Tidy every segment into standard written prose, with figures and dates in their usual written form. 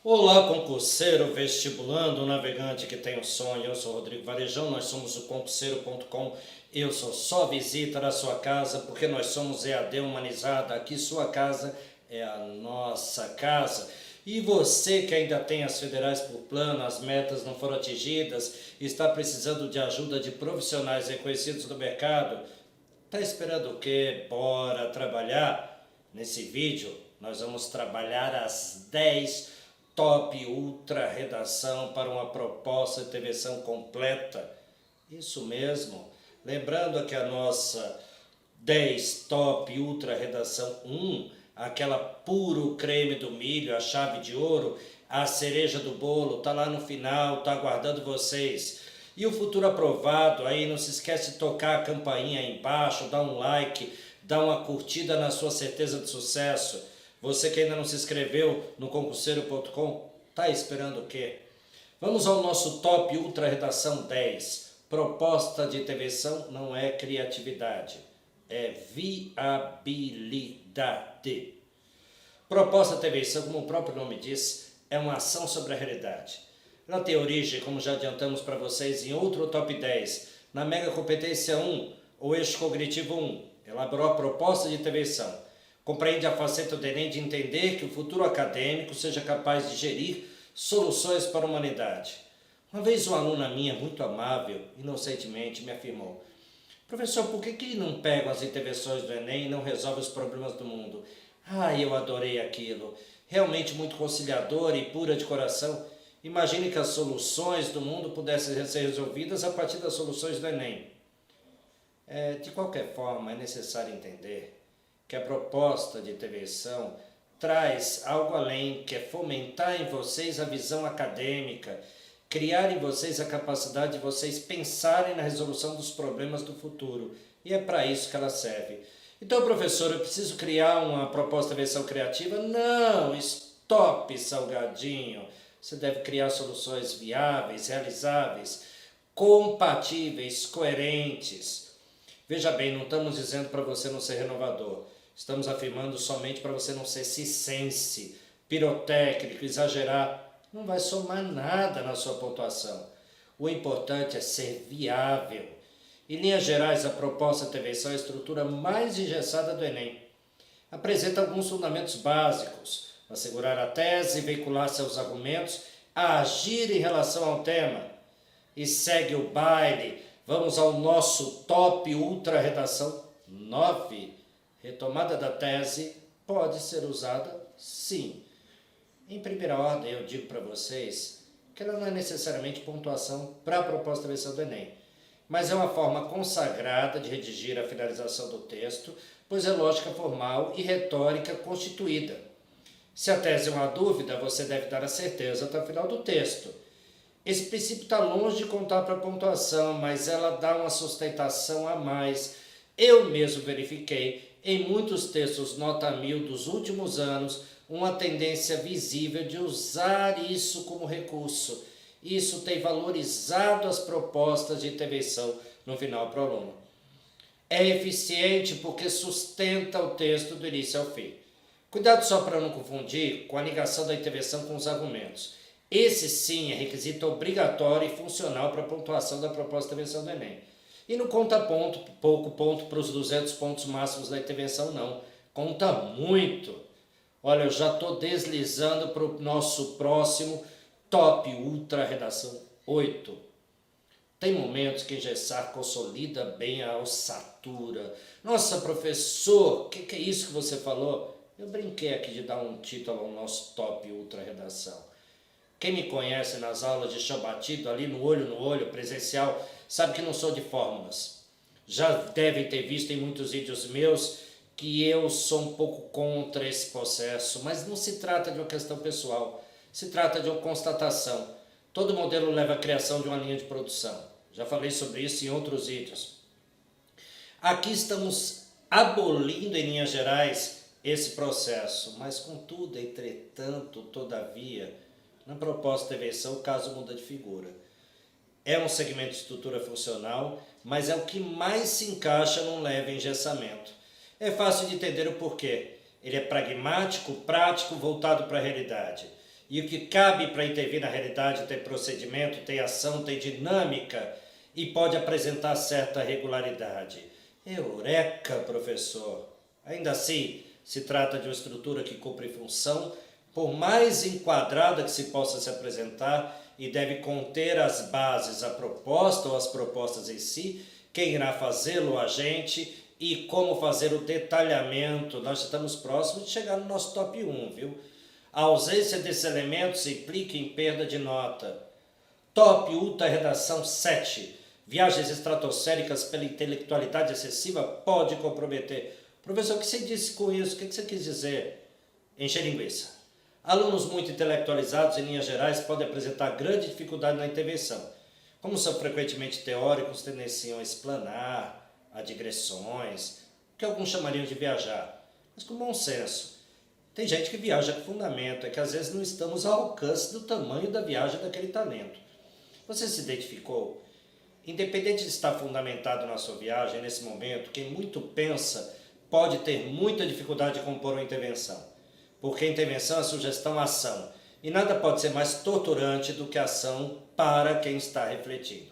Olá, concurseiro, vestibulando, navegante que tem um sonho. Eu sou Rodrigo Varejão, nós somos o concurseiro.com. Eu sou só visita da sua casa, porque nós somos EAD humanizada. Aqui sua casa é a nossa casa. E você que ainda tem as federais por plano, as metas não foram atingidas, está precisando de ajuda de profissionais reconhecidos do mercado, está esperando o quê? Bora trabalhar? Nesse vídeo nós vamos trabalhar as 10 top ultra redação para uma proposta de intervenção completa. Isso mesmo. Lembrando que a nossa 10 top ultra redação 1, aquela puro creme do milho, a chave de ouro, a cereja do bolo, tá lá no final, tá aguardando vocês. E o futuro aprovado, aí não se esquece de tocar a campainha aí embaixo, dar um like, dar uma curtida na sua certeza de sucesso. Você que ainda não se inscreveu no concurseiro.com, tá esperando o quê? Vamos ao nosso top ultra redação 10. Proposta de intervenção não é criatividade, é viabilidade. Proposta de intervenção, como o próprio nome diz, é uma ação sobre a realidade. Ela tem origem, como já adiantamos para vocês, em outro top 10, na Mega Competência 1, ou Eixo Cognitivo 1, elaborou a proposta de intervenção. Compreende a faceta do Enem de entender que o futuro acadêmico seja capaz de gerir soluções para a humanidade. Uma vez uma aluna minha, muito amável, inocentemente, me afirmou: professor, por que não pegam as intervenções do Enem e não resolvem os problemas do mundo? Eu adorei aquilo. Realmente muito conciliadora e pura de coração. Imagine que as soluções do mundo pudessem ser resolvidas a partir das soluções do Enem. De qualquer forma, é necessário entender que a proposta de intervenção traz algo além, que é fomentar em vocês a visão acadêmica, criar em vocês a capacidade de vocês pensarem na resolução dos problemas do futuro. E é para isso que ela serve. Então, professor, eu preciso criar uma proposta de intervenção criativa? Não, stop, salgadinho. Você deve criar soluções viáveis, realizáveis, compatíveis, coerentes. Veja bem, não estamos dizendo para você não ser renovador. Estamos afirmando somente para você não ser circense, pirotécnico, exagerar. Não vai somar nada na sua pontuação. O importante é ser viável. Em linhas gerais, a proposta de intervenção é a estrutura mais engessada do Enem. Apresenta alguns fundamentos básicos: assegurar a tese, veicular seus argumentos, agir em relação ao tema. E segue o baile. Vamos ao nosso top ultra redação 9. Retomada da tese pode ser usada sim. Em primeira ordem, eu digo para vocês que ela não é necessariamente pontuação para a proposta de intervenção do Enem, mas é uma forma consagrada de redigir a finalização do texto, pois é lógica formal e retórica constituída. Se a tese é uma dúvida, você deve dar a certeza até o final do texto. Esse princípio está longe de contar para a pontuação, mas ela dá uma sustentação a mais. Eu mesmo verifiquei em muitos textos nota 1000 dos últimos anos uma tendência visível de usar isso como recurso. Isso tem valorizado as propostas de intervenção no final para o aluno. É eficiente porque sustenta o texto do início ao fim. Cuidado só para não confundir com a ligação da intervenção com os argumentos. Esse sim é requisito obrigatório e funcional para a pontuação da proposta de intervenção do Enem. E não conta pouco ponto para os 200 pontos máximos da intervenção, não. Conta muito. Olha, eu já estou deslizando para o nosso próximo top ultra redação 8. Tem momentos que engessar consolida bem a ossatura. Nossa, professor, o que é isso que você falou? Eu brinquei aqui de dar um título ao nosso top ultra redação. Quem me conhece nas aulas de chão batido, ali no olho, presencial, sabe que não sou de fórmulas. Já devem ter visto em muitos vídeos meus que eu sou um pouco contra esse processo, mas não se trata de uma questão pessoal, se trata de uma constatação. Todo modelo leva à criação de uma linha de produção. Já falei sobre isso em outros vídeos. Aqui estamos abolindo, em linhas gerais, esse processo, mas contudo, entretanto, todavia, na proposta de intervenção, o caso muda de figura. É um segmento de estrutura funcional, mas é o que mais se encaixa num leve engessamento. É fácil de entender o porquê. Ele é pragmático, prático, voltado para a realidade. E o que cabe para intervir na realidade tem procedimento, tem ação, tem dinâmica e pode apresentar certa regularidade. Eureka, professor! Ainda assim, se trata de uma estrutura que cumpre função, por mais enquadrada que se possa se apresentar, e deve conter as bases, a proposta ou as propostas em si, quem irá fazê-lo, o agente, e como fazer o detalhamento. Nós estamos próximos de chegar no nosso top 1, viu? A ausência desses elementos implica em perda de nota. Top Ultra Redação 7. Viagens estratosféricas pela intelectualidade excessiva pode comprometer. Professor, o que você disse com isso? O que você quis dizer? Encher linguiça. Alunos muito intelectualizados, em linhas gerais, podem apresentar grande dificuldade na intervenção. Como são frequentemente teóricos, tendenciam a explanar, a digressões, que alguns chamariam de viajar, mas com bom senso. Tem gente que viaja com fundamento, é que às vezes não estamos ao alcance do tamanho da viagem daquele talento. Você se identificou? Independente de estar fundamentado na sua viagem, nesse momento, quem muito pensa pode ter muita dificuldade de compor uma intervenção. Porque a intervenção é sugestão à ação, e nada pode ser mais torturante do que a ação para quem está refletindo.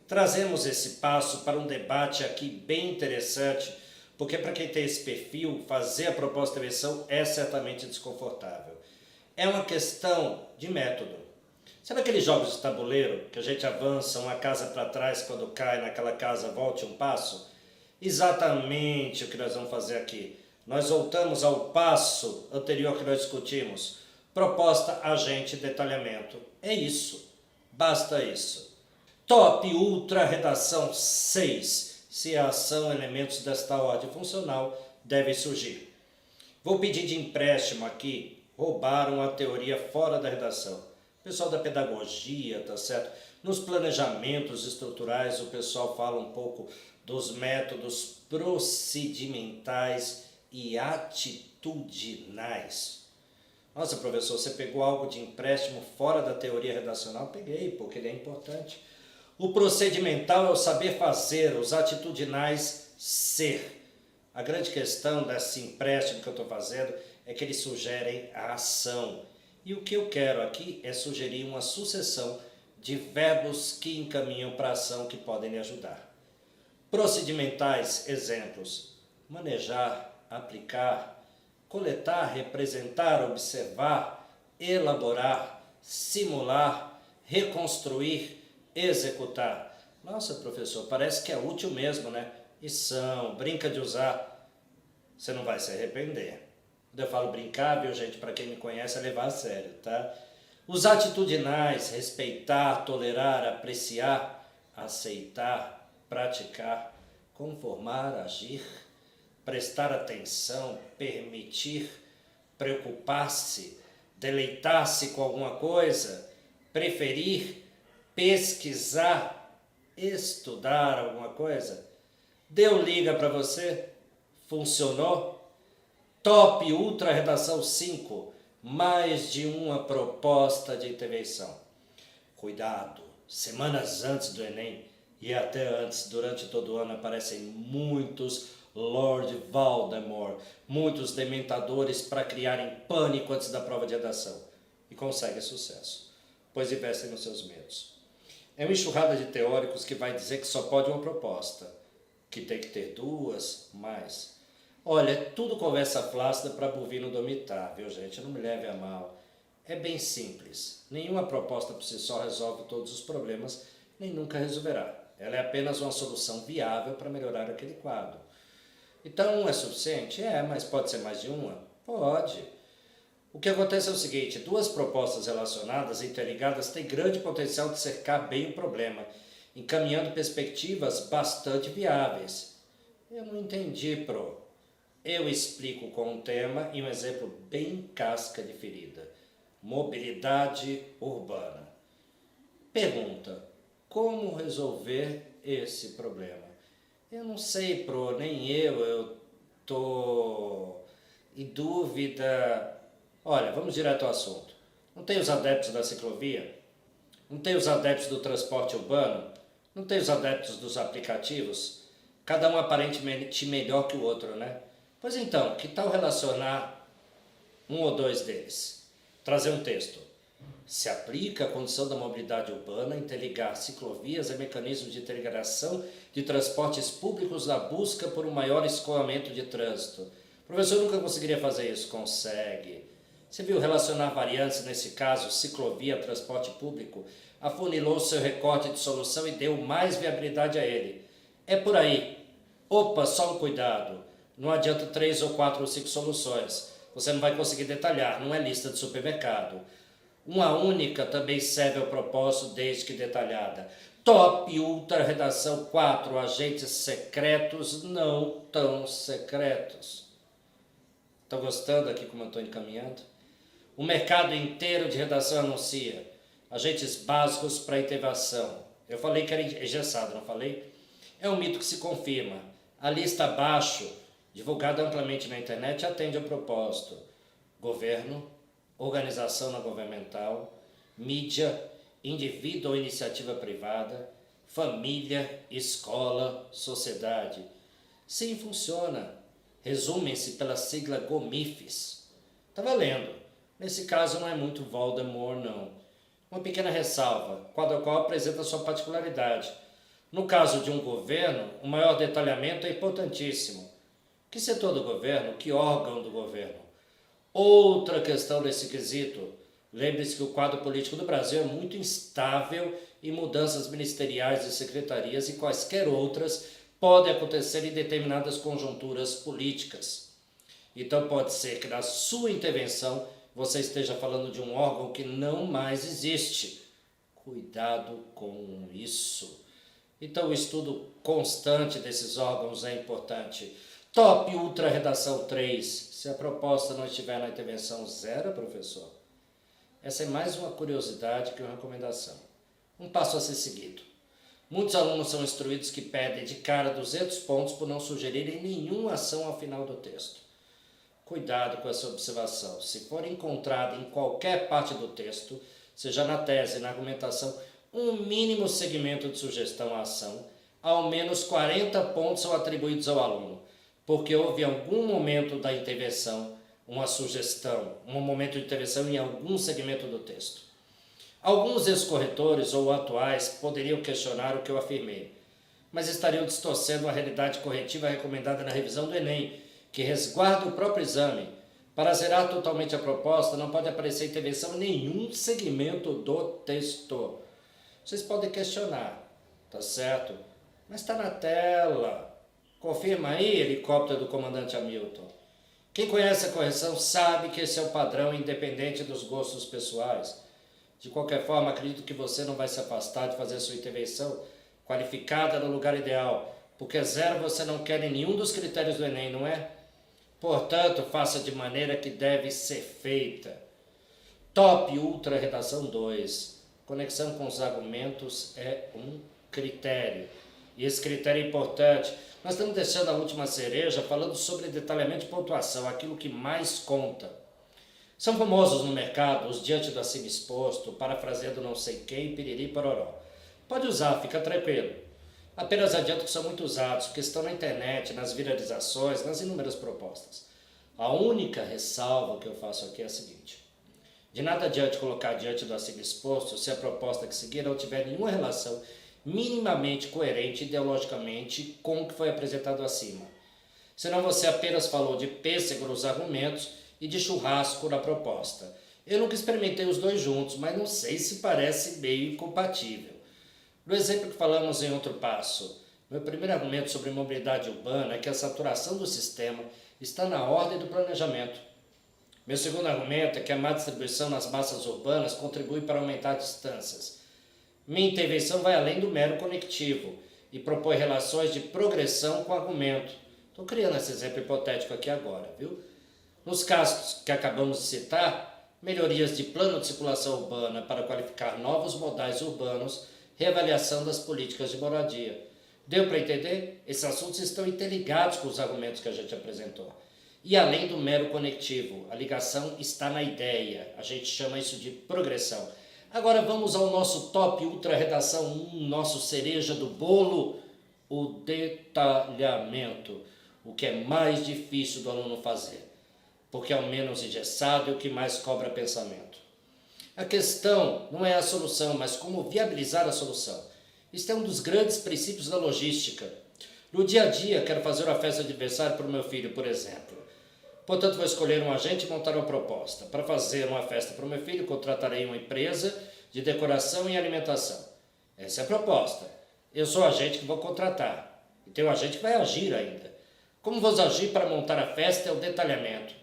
Trazemos esse passo para um debate aqui bem interessante, porque para quem tem esse perfil, fazer a proposta de intervenção é certamente desconfortável. É uma questão de método. Sabe aqueles jogos de tabuleiro que a gente avança uma casa para trás, quando cai naquela casa volte um passo? Exatamente o que nós vamos fazer aqui. Nós voltamos ao passo anterior que nós discutimos. Proposta, agente, detalhamento. É isso. Basta isso. Top Ultra Redação 6. Se a ação, elementos desta ordem funcional devem surgir. Vou pedir de empréstimo aqui. Roubaram a teoria fora da redação. O pessoal da pedagogia, tá certo? Nos planejamentos estruturais, o pessoal fala um pouco dos métodos procedimentais e atitudinais. Nossa, professor, você pegou algo de empréstimo fora da teoria redacional? Peguei, porque ele é importante. O procedimental é o saber fazer, os atitudinais ser. A grande questão desse empréstimo que eu estou fazendo é que eles sugerem a ação. E o que eu quero aqui é sugerir uma sucessão de verbos que encaminham para a ação que podem lhe ajudar. Procedimentais, exemplos: manejar, aplicar, coletar, representar, observar, elaborar, simular, reconstruir, executar. Nossa, professor, parece que é útil mesmo, né? E são, brinca de usar, você não vai se arrepender. Quando eu falo brincar, viu, gente, para quem me conhece, é levar a sério, tá? Os atitudinais: respeitar, tolerar, apreciar, aceitar, praticar, conformar, agir, prestar atenção, permitir, preocupar-se, deleitar-se com alguma coisa, preferir, pesquisar, estudar alguma coisa. Deu liga para você? Funcionou? Top Ultra Redação 5. Mais de uma proposta de intervenção. Cuidado, semanas antes do Enem e até antes, durante todo o ano, aparecem muitos Lord Voldemort, muitos dementadores para criarem pânico antes da prova de redação. E conseguem sucesso, pois investem nos seus medos. É uma enxurrada de teóricos que vai dizer que só pode uma proposta, que tem que ter duas, mais. Olha, é tudo conversa flácida para bovino domitar, viu, gente? Não me leve a mal. É bem simples. Nenhuma proposta por si só resolve todos os problemas, nem nunca resolverá. Ela é apenas uma solução viável para melhorar aquele quadro. Então, é suficiente? É, mas pode ser mais de uma? Pode. O que acontece é o seguinte: duas propostas relacionadas, interligadas, têm grande potencial de cercar bem o problema, encaminhando perspectivas bastante viáveis. Eu não entendi, pro. Eu explico com um tema e um exemplo bem casca de ferida. Mobilidade urbana. Pergunta: como resolver esse problema? Eu não sei, pro, nem eu tô em dúvida. Olha, vamos direto ao assunto. Não tem os adeptos da ciclovia? Não tem os adeptos do transporte urbano? Não tem os adeptos dos aplicativos? Cada um aparentemente melhor que o outro, né? Pois então, que tal relacionar um ou dois deles? trazer um texto. Se aplica a condição da mobilidade urbana interligar ciclovias e mecanismos de interligação de transportes públicos na busca por um maior escoamento de trânsito. O professor nunca conseguiria fazer isso. Consegue. Você viu relacionar variantes, nesse caso, ciclovia, transporte público, afunilou seu recorte de solução e deu mais viabilidade a ele. É por aí. Opa, só um cuidado. Não adianta 3 ou 4 ou 5 soluções. Você não vai conseguir detalhar, não é lista de supermercado. Uma única também serve ao propósito, desde que detalhada. Top Ultra Redação 4, agentes secretos não tão secretos. Estão gostando aqui como eu estou encaminhando? O mercado inteiro de redação anuncia agentes básicos para ativação. Eu falei que era engessado, não falei? É um mito que se confirma. A lista abaixo, divulgada amplamente na internet, atende ao propósito. Governo, organização não governamental, mídia, indivíduo ou iniciativa privada, família, escola, sociedade. Sim, funciona. Resumem-se pela sigla GOMIFES. Está valendo. Nesse caso não é muito Voldemort, não. Uma pequena ressalva, quadro qual apresenta sua particularidade. No caso de um governo, o maior detalhamento é importantíssimo. Que setor do governo? Que órgão do governo? Outra questão desse quesito. Lembre-se que o quadro político do Brasil é muito instável e mudanças ministeriais e secretarias e quaisquer outras podem acontecer em determinadas conjunturas políticas. Então pode ser que na sua intervenção você esteja falando de um órgão que não mais existe. Cuidado com isso. Então o estudo constante desses órgãos é importante. Top Ultra Redação 3. Se a proposta não estiver na intervenção 0, professor, essa é mais uma curiosidade que uma recomendação. Um passo a ser seguido. Muitos alunos são instruídos que pedem de cara 200 pontos por não sugerirem nenhuma ação ao final do texto. Cuidado com essa observação. Se for encontrada em qualquer parte do texto, seja na tese, na argumentação, um mínimo segmento de sugestão à ação, ao menos 40 pontos são atribuídos ao aluno, porque houve algum momento da intervenção, uma sugestão, um momento de intervenção em algum segmento do texto. Alguns ex-corretores ou atuais poderiam questionar o que eu afirmei, mas estariam distorcendo a realidade corretiva recomendada na revisão do Enem, que resguarda o próprio exame. Para zerar totalmente a proposta, não pode aparecer intervenção em nenhum segmento do texto. Vocês podem questionar, tá certo? Mas está na tela. Confirma aí, helicóptero do comandante Hamilton. Quem conhece a correção sabe que esse é o padrão independente dos gostos pessoais. De qualquer forma, acredito que você não vai se afastar de fazer sua intervenção qualificada no lugar ideal, porque 0 você não quer em nenhum dos critérios do Enem, não é? Portanto, faça de maneira que deve ser feita. Top Ultra Redação 2. Conexão com os argumentos é um critério. E esse critério é importante. Nós estamos deixando a última cereja falando sobre detalhamento de pontuação, aquilo que mais conta. São famosos no mercado os diante do acima exposto, parafraseando não sei quem, piriri pororó. Pode usar, fica tranquilo. Apenas adianto que são muito usados, porque estão na internet, nas viralizações, nas inúmeras propostas. A única ressalva que eu faço aqui é a seguinte. De nada adianta colocar diante do acima exposto se a proposta que seguir não tiver nenhuma relação minimamente coerente ideologicamente com o que foi apresentado acima. Senão você apenas falou de pêssego nos argumentos e de churrasco na proposta. Eu nunca experimentei os dois juntos, mas não sei se parece meio incompatível. No exemplo que falamos em outro passo, meu primeiro argumento sobre mobilidade urbana é que a saturação do sistema está na ordem do planejamento. Meu segundo argumento é que a má distribuição nas massas urbanas contribui para aumentar distâncias. Minha intervenção vai além do mero conectivo e propõe relações de progressão com argumento. Estou criando esse exemplo hipotético aqui agora, viu? Nos casos que acabamos de citar, melhorias de plano de circulação urbana para qualificar novos modais urbanos, reavaliação das políticas de moradia. Deu para entender? Esses assuntos estão interligados com os argumentos que a gente apresentou. E além do mero conectivo, a ligação está na ideia. A gente chama isso de progressão. Agora vamos ao nosso Top Ultra Redação 1, nosso cereja do bolo, o detalhamento. O que é mais difícil do aluno fazer. porque é o menos engessado e o que mais cobra pensamento. A questão não é a solução, mas como viabilizar a solução. Isso é um dos grandes princípios da logística. No dia a dia, quero fazer uma festa de aniversário para o meu filho, por exemplo. Portanto, vou escolher um agente e montar uma proposta. Para fazer uma festa para o meu filho, contratarei uma empresa de decoração e alimentação. Essa é a proposta. Eu sou o agente que vou contratar. E tem um agente que vai agir ainda. Como vou agir para montar a festa é o detalhamento.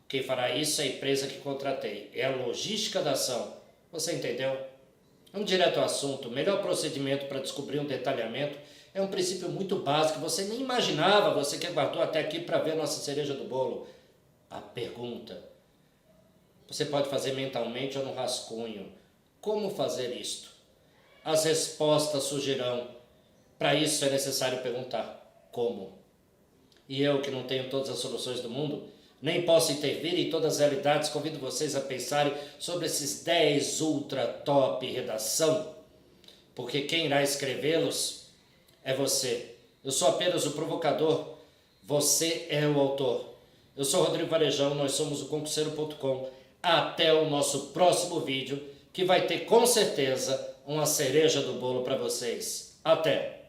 Quem fará isso é a empresa que contratei. É a logística da ação. Você entendeu? Vamos direto ao assunto. O melhor procedimento para descobrir um detalhamento é um princípio muito básico. Você nem imaginava, você que aguardou até aqui para ver a nossa cereja do bolo. A pergunta. Você pode fazer mentalmente ou no rascunho. Como fazer isto? As respostas surgirão. Para isso é necessário perguntar como. E eu, que não tenho todas as soluções do mundo, nem posso intervir em todas as realidades, convido vocês a pensarem sobre esses 10 ultra top redação, porque quem irá escrevê-los é você. Eu sou apenas o provocador, você é o autor. Eu sou Rodrigo Varejão, nós somos o concurseiro.com. Até o nosso próximo vídeo, que vai ter com certeza uma cereja do bolo para vocês. Até!